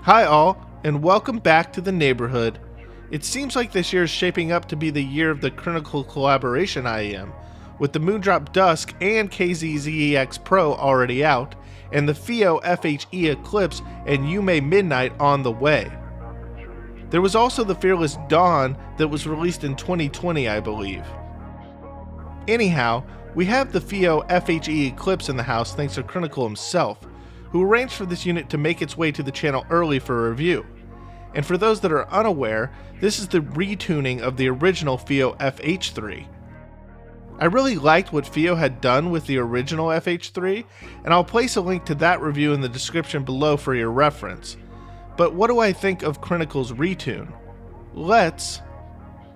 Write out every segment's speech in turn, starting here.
Hi all, and welcome back to the neighborhood. It seems like this year is shaping up to be the year of the Crinacle collaboration IEM, with the Moondrop Dusk and KZZEX Pro already out, and the FiiO FHE Eclipse and Yume Midnight on the way. There was also the Fearless Dawn that was released in 2020, I believe. Anyhow, we have the FiiO FHE Eclipse in the house thanks to Crinacle himself, who arranged for this unit to make its way to the channel early for a review. And for those that are unaware, this is the retuning of the original FiiO FH3. I really liked what FiiO had done with the original FH3, and I'll place a link to that review in the description below for your reference. But what do I think of Crinacle's retune? Let's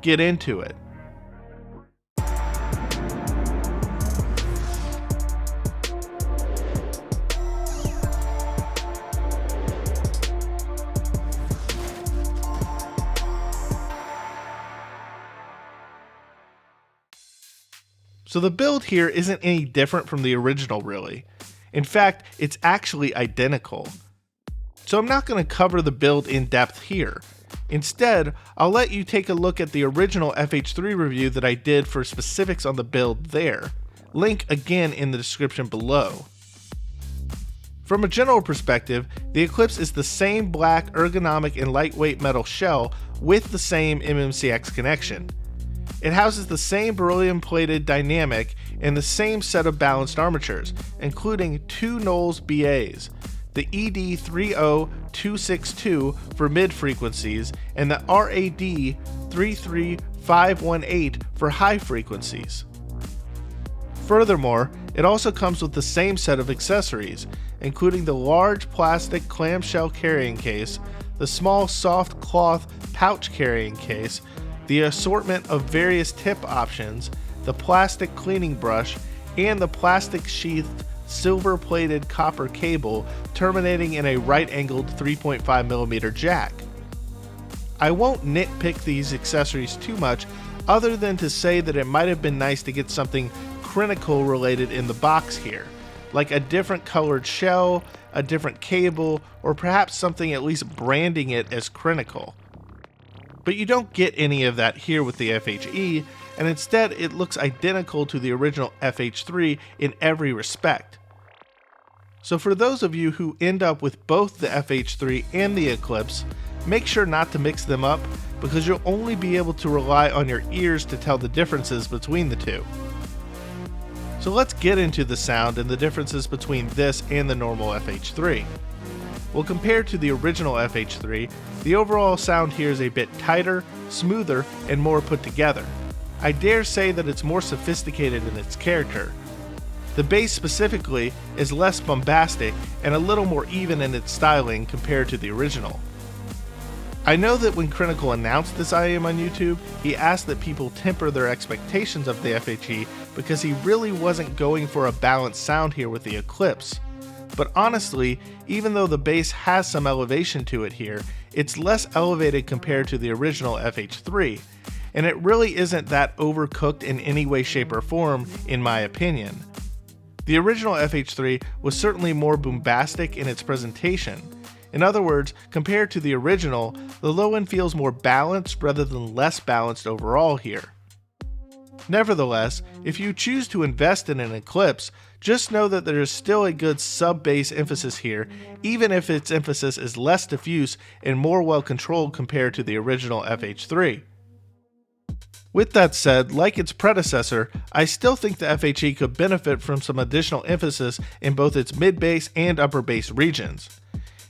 get into it. So the build here isn't any different from the original really. In fact, it's actually identical. So I'm not going to cover the build in depth here. Instead, I'll let you take a look at the original FH3 review that I did for specifics on the build there. Link again in the description below. From a general perspective, the Eclipse is the same black ergonomic and lightweight metal shell with the same MMCX connection. It houses the same beryllium-plated dynamic and the same set of balanced armatures, including two Knowles BAs, the ED30262 for mid-frequencies and the RAD33518 for high frequencies. Furthermore, it also comes with the same set of accessories, including the large plastic clamshell carrying case, the small soft cloth pouch carrying case, the assortment of various tip options, the plastic cleaning brush, and the plastic sheathed silver-plated copper cable terminating in a right-angled 3.5mm jack. I won't nitpick these accessories too much other than to say that it might have been nice to get something Crinacle related in the box here, like a different colored shell, a different cable, or perhaps something at least branding it as Crinacle. But you don't get any of that here with the FHE, and instead it looks identical to the original FH3 in every respect. So for those of you who end up with both the FH3 and the Eclipse, make sure not to mix them up because you'll only be able to rely on your ears to tell the differences between the two. So let's get into the sound and the differences between this and the normal FH3. Well, compared to the original FH3, the overall sound here is a bit tighter, smoother, and more put together. I dare say that it's more sophisticated in its character. The bass specifically is less bombastic and a little more even in its styling compared to the original. I know that when Crinacle announced this IEM on YouTube, he asked that people temper their expectations of the FHE because he really wasn't going for a balanced sound here with the Eclipse. But honestly, even though the bass has some elevation to it here, it's less elevated compared to the original FH3, and it really isn't that overcooked in any way, shape, or form, in my opinion. The original FH3 was certainly more bombastic in its presentation. In other words, compared to the original, the low end feels more balanced rather than less balanced overall here. Nevertheless, if you choose to invest in an Eclipse, just know that there is still a good sub-bass emphasis here, even if its emphasis is less diffuse and more well controlled compared to the original FH3. With that said, like its predecessor, I still think the FHE could benefit from some additional emphasis in both its mid-bass and upper bass regions.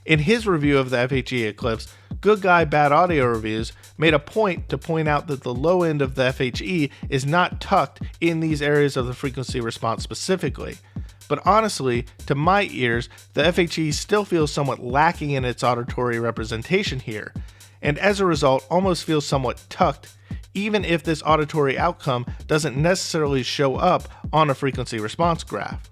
In his review of the FHE Eclipse, Good Guy Bad Audio Reviews made a point to point out that the low end of the FHE is not tucked in these areas of the frequency response specifically. But honestly, to my ears, the FHE still feels somewhat lacking in its auditory representation here, and as a result almost feels somewhat tucked, even if this auditory outcome doesn't necessarily show up on a frequency response graph.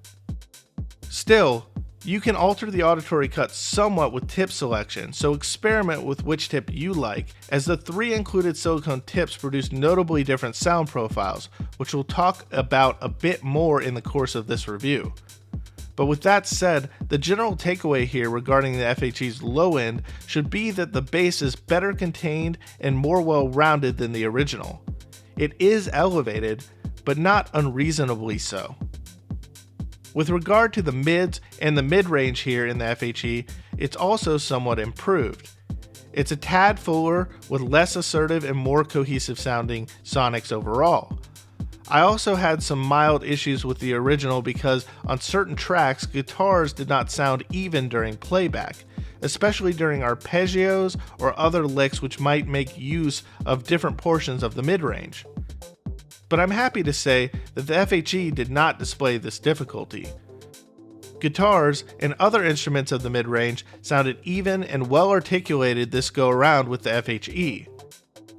Still, you can alter the auditory cut somewhat with tip selection, so experiment with which tip you like, as the 3 included silicone tips produce notably different sound profiles, which we'll talk about a bit more in the course of this review. But with that said, the general takeaway here regarding the FHE's low end should be that the bass is better contained and more well-rounded than the original. It is elevated, but not unreasonably so. With regard to the mids and the mid-range here in the FHE, it's also somewhat improved. It's a tad fuller with less assertive and more cohesive sounding sonics overall. I also had some mild issues with the original because on certain tracks, guitars did not sound even during playback, especially during arpeggios or other licks which might make use of different portions of the mid-range. But I'm happy to say that the FHE did not display this difficulty. Guitars and other instruments of the mid-range sounded even and well articulated this go around with the FHE.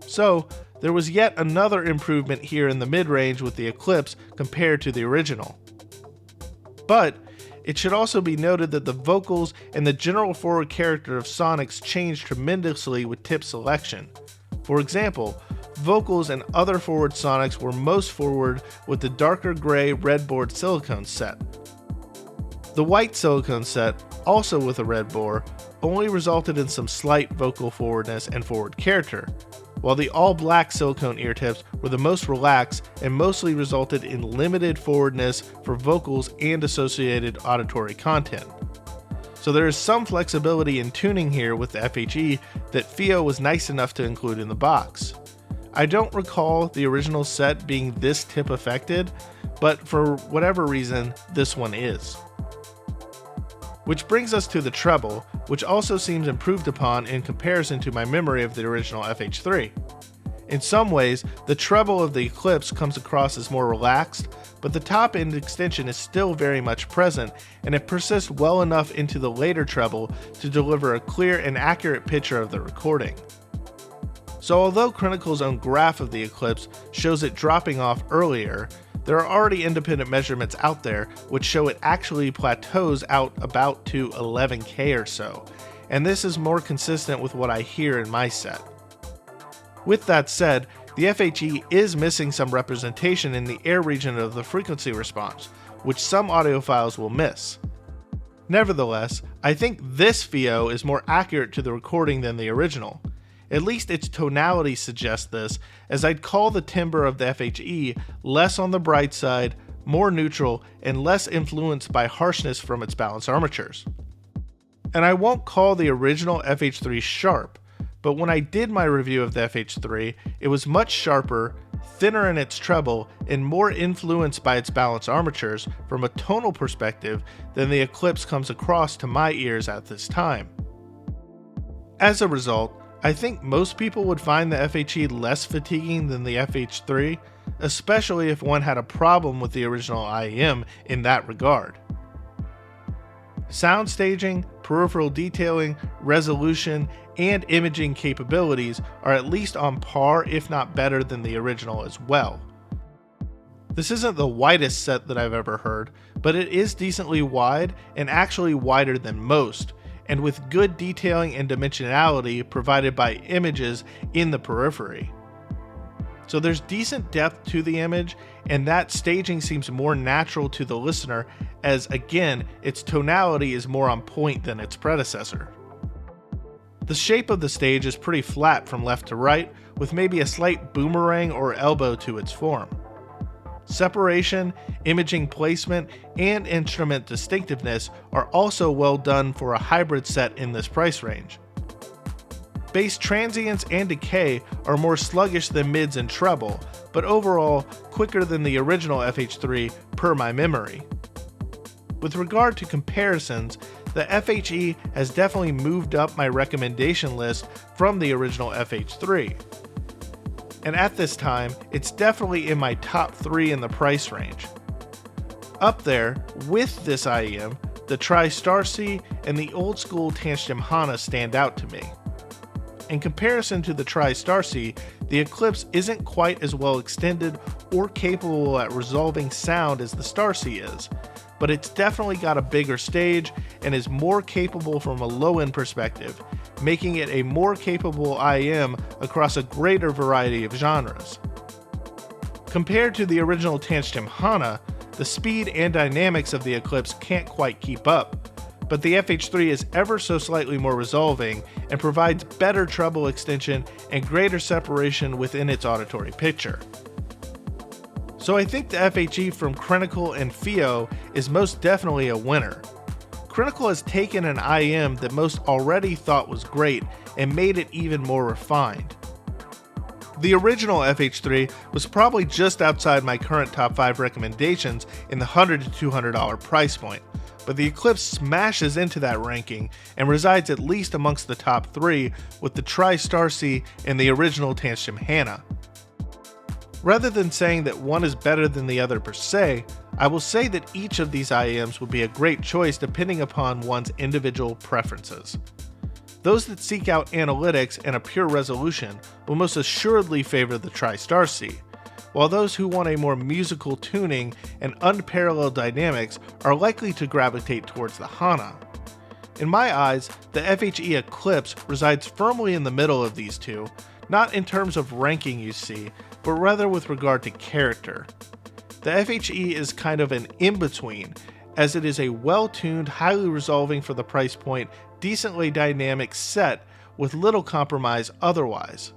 So, there was yet another improvement here in the mid-range with the Eclipse compared to the original. But it should also be noted that the vocals and the general forward character of Sonics changed tremendously with tip selection. For example, vocals and other forward Sonics were most forward with the darker gray redboard silicone set. The white silicone set, also with a red bore, only resulted in some slight vocal forwardness and forward character, while the all-black silicone ear tips were the most relaxed and mostly resulted in limited forwardness for vocals and associated auditory content. So there is some flexibility in tuning here with the FHE that FiiO was nice enough to include in the box. I don't recall the original set being this tip affected, but for whatever reason, this one is. Which brings us to the treble, which also seems improved upon in comparison to my memory of the original FH3. In some ways, the treble of the Eclipse comes across as more relaxed, but the top end extension is still very much present, and it persists well enough into the later treble to deliver a clear and accurate picture of the recording. So although Crinacle's own graph of the Eclipse shows it dropping off earlier, there are already independent measurements out there which show it actually plateaus out about to 11K or so, and this is more consistent with what I hear in my set. With that said, the FHE is missing some representation in the air region of the frequency response, which some audiophiles will miss. Nevertheless, I think this FiiO is more accurate to the recording than the original. At least its tonality suggests this, as I'd call the timbre of the FHE less on the bright side, more neutral, and less influenced by harshness from its balance armatures. And I won't call the original FH3 sharp, but when I did my review of the FH3, it was much sharper, thinner in its treble, and more influenced by its balance armatures from a tonal perspective than the Eclipse comes across to my ears at this time. As a result, I think most people would find the FHE less fatiguing than the FH3, especially if one had a problem with the original IEM in that regard. Sound staging, peripheral detailing, resolution, and imaging capabilities are at least on par, if not better than the original as well. This isn't the widest set that I've ever heard, but it is decently wide and actually wider than most, and with good detailing and dimensionality provided by images in the periphery. So there's decent depth to the image, and that staging seems more natural to the listener, as again, its tonality is more on point than its predecessor. The shape of the stage is pretty flat from left to right, with maybe a slight boomerang or elbow to its form. Separation, imaging placement, and instrument distinctiveness are also well done for a hybrid set in this price range. Bass transients and decay are more sluggish than mids and treble, but overall quicker than the original FH3 per my memory. With regard to comparisons, the FHE has definitely moved up my recommendation list from the original FH3. And at this time, it's definitely in my top 3 in the price range. Up there, with this IEM, the Tri-Star-C and the old school Tantiem Hana stand out to me. In comparison to the Tri-Star-C, the Eclipse isn't quite as well extended or capable at resolving sound as the Star-C is, but it's definitely got a bigger stage and is more capable from a low-end perspective, making it a more capable IEM across a greater variety of genres. Compared to the original Tantiem Hana, The speed and dynamics of the Eclipse can't quite keep up, but the FH3 is ever so slightly more resolving and provides better treble extension and greater separation within its auditory picture. So I think the FHE from Crinacle and FiiO is most definitely a winner. Crinacle has taken an IM that most already thought was great and made it even more refined. The original FH3 was probably just outside my current top 5 recommendations in the $100 to $200 price point, but the Eclipse smashes into that ranking and resides at least amongst the top 3 with the Tri-Star C and the original Tantrum Hannah. Rather than saying that one is better than the other per se, I will say that each of these IEMs would be a great choice depending upon one's individual preferences. Those that seek out analytics and a pure resolution will most assuredly favor the Tri-Star C, while those who want a more musical tuning and unparalleled dynamics are likely to gravitate towards the Hannah. In my eyes, the FHE Eclipse resides firmly in the middle of these two, not in terms of ranking you see, but rather with regard to character. The FHE is kind of an in-between, as it is a well-tuned, highly resolving for the price point, decently dynamic set with little compromise otherwise.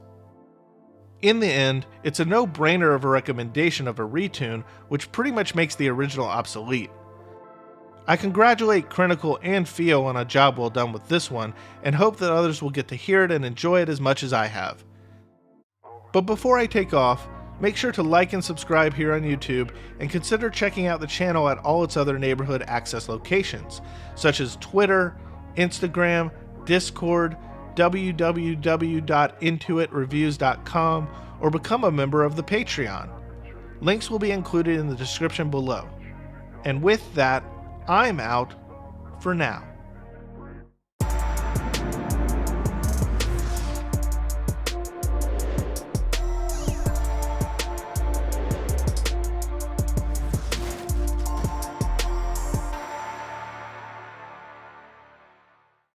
In the end, it's a no-brainer of a recommendation of a retune, which pretty much makes the original obsolete. I congratulate Crinacle and FiiO on a job well done with this one, and hope that others will get to hear it and enjoy it as much as I have. But before I take off, make sure to like and subscribe here on YouTube, and consider checking out the channel at all its other neighborhood access locations, such as Twitter, Instagram, Discord, www.InToItReviews.com, or become a member of the Patreon. Links will be included in the description below. And with that, I'm out for now.